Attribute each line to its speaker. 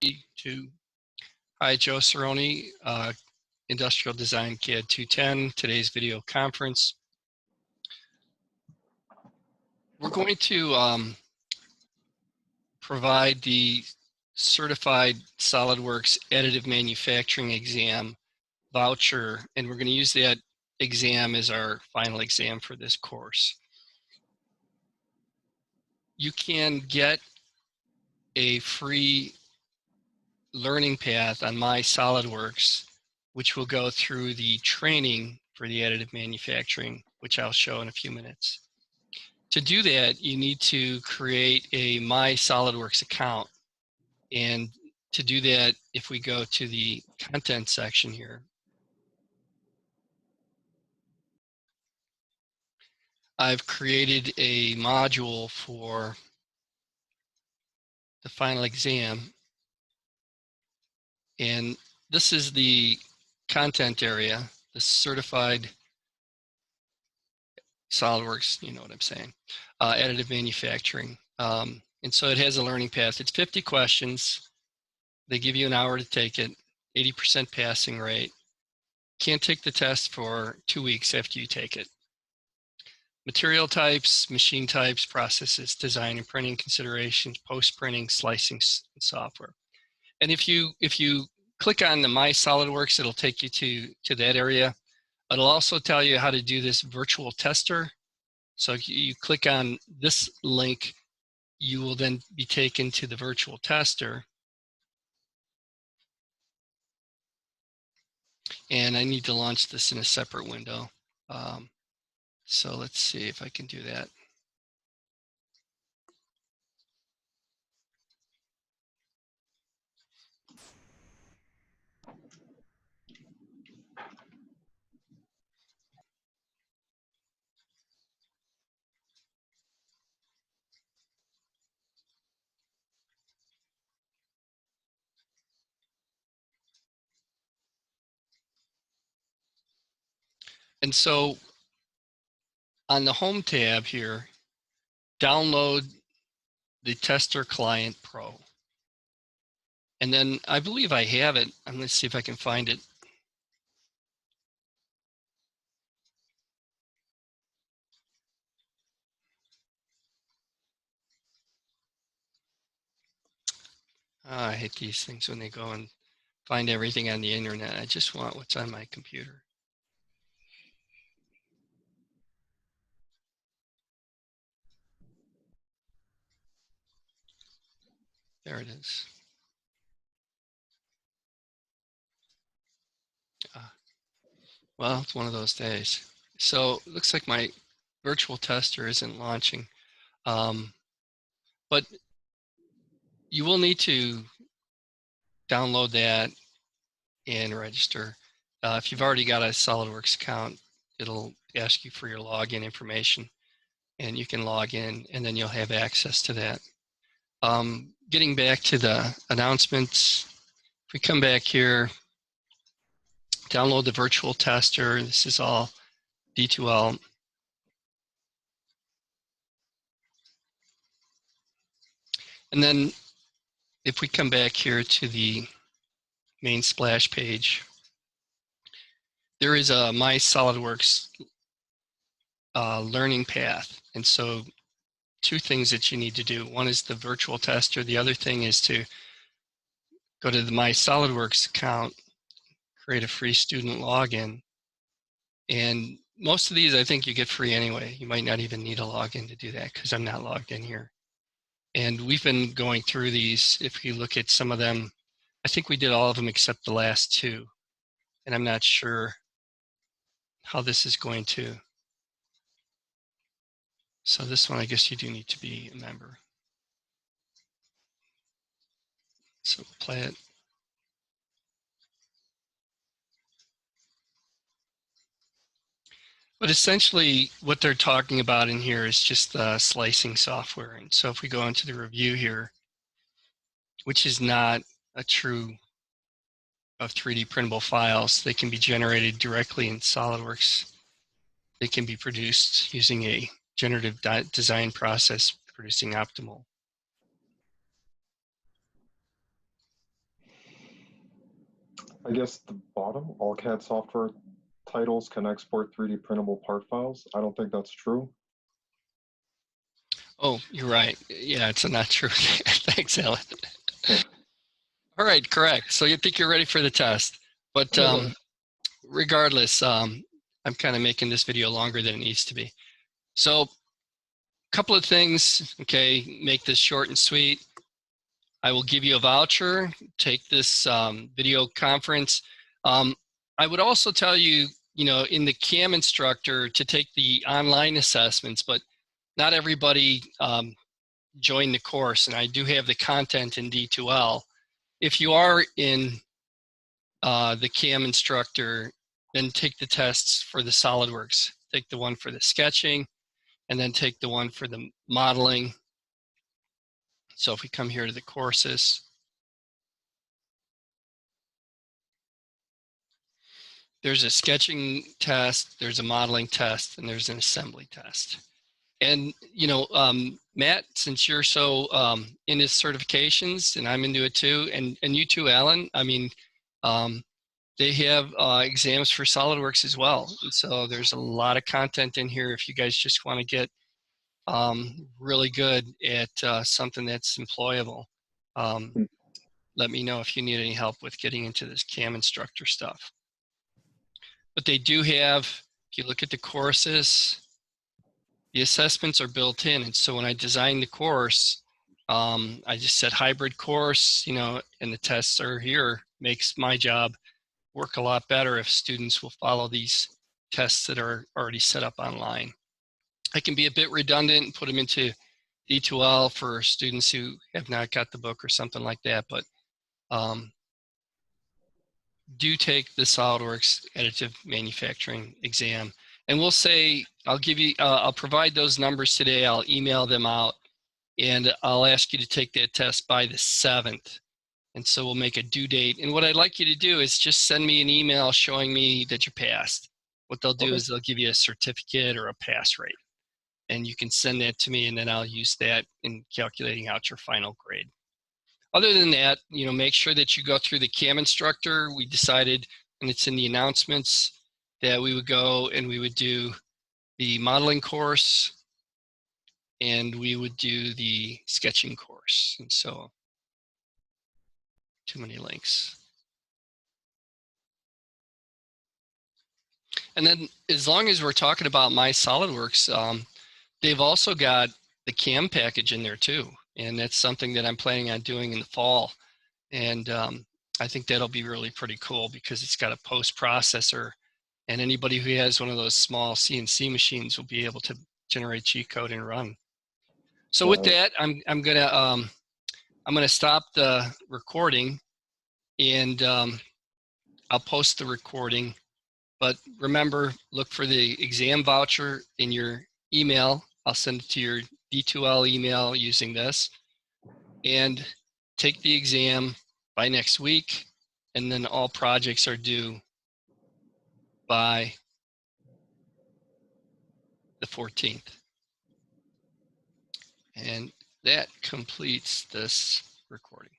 Speaker 1: To Hi, Joe Cerrone, Industrial Design CAD-210, today's video conference. We're going to provide the certified SolidWorks additive manufacturing exam voucher, and we're going to use that exam as our final exam for this course. You can get a free learning path on my SolidWorks, which will go through the training for the additive manufacturing, which I'll show in a few minutes. To do that, you need to create a My SolidWorks account. And to do that, if we go to the content section here, I've created a module for the final exam. And this is the content area, the certified SolidWorks, you know what I'm saying, additive manufacturing. And so it has a learning path. It's 50 questions. They give you an hour to take it, 80% passing rate. Can't take the test for 2 weeks after you take it. Material types, machine types, processes, design and printing considerations, post-printing, slicing software. And if you click on the My SolidWorks, it'll take you to that area. It'll also tell you how to do this virtual tester. So if you click on this link, you will then be taken to the virtual tester. And I need to launch this in a separate window. So let's see if I can do that. And so on the Home tab here, download the Tester Client Pro. And then I believe I have it. I'm going to see if I can find it. I hate these things when they go and find everything on the internet. I just want what's on my computer. There it is. Well, it's one of those days. So it looks like my virtual tester isn't launching. But you will need to download that and register. If you've already got a SolidWorks account, it'll ask you for your login information, and you can log in, and then you'll have access to that. Getting back to the announcements, if we come back here, download the virtual tester. This is all D2L. And then if we come back here to the main splash page, there is a My SolidWorks learning path. And so two things that you need to do. One is the virtual tester. The other thing is to go to the My SolidWorks account, create a free student login. And most of these I think you get free anyway. You might not even need a login to do that because I'm not logged in here. And we've been going through these. If you look at some of them, I think we did all of them except the last two. And I'm not sure how this is going to. So this one, I guess you do need to be a member. So we'll play it. But essentially what they're talking about in here is just the slicing software. And so if we go into the review here, which is not a true of 3D printable files, they can be generated directly in SolidWorks. They can be produced using a generative design process, producing optimal.
Speaker 2: I guess the bottom, all CAD software titles can export 3D printable part files. I don't think that's true.
Speaker 1: Oh, you're right. Yeah, it's not true. Thanks, Alan. All right, correct. So you think you're ready for the test. But regardless, I'm kind of making this video longer than it needs to be. So a couple of things, okay, make this short and sweet. I will give you a voucher, take this video conference. I would also tell you, in the CAM instructor to take the online assessments, but not everybody joined the course, and I do have the content in D2L. If you are in the CAM instructor, then take the tests for the SolidWorks. Take the one for the sketching, and then take the one for the modeling. So if we come here to the courses, there's a sketching test, there's a modeling test, and there's an assembly test. And, Matt, since you're so in his certifications, and I'm into it too, and you too, Alan, I mean, they have exams for SolidWorks as well. And so there's a lot of content in here if you guys just want to get really good at something that's employable. Let me know if you need any help with getting into this CAM instructor stuff. But they do have, if you look at the courses, the assessments are built in. And so when I designed the course, I just said hybrid course, and the tests are here. Makes my job work a lot better if students will follow these tests that are already set up online. I can be a bit redundant and put them into D2L for students who have not got the book or something like that, but do take the SolidWorks additive manufacturing exam. And we'll say, I'll provide those numbers today. I'll email them out, and I'll ask you to take that test by the 7th. And so we'll make a due date. And what I'd like you to do is just send me an email showing me that you passed. What they'll do is they'll give you a certificate or a pass rate. And you can send that to me, and then I'll use that in calculating out your final grade. Other than that, make sure that you go through the CAM instructor. We decided, and it's in the announcements, that we would go and we would do the modeling course and we would do the sketching course. And so, too many links. And then as long as we're talking about my SolidWorks, they've also got the CAM package in there too. And that's something that I'm planning on doing in the fall. And I think that'll be really pretty cool because it's got a post processor, and anybody who has one of those small CNC machines will be able to generate G-code and run. So with that, I'm gonna stop the recording, and I'll post the recording. But remember, look for the exam voucher in your email. I'll send it to your D2L email using this, and take the exam by next week, and then all projects are due by the 14th. And that completes this recording.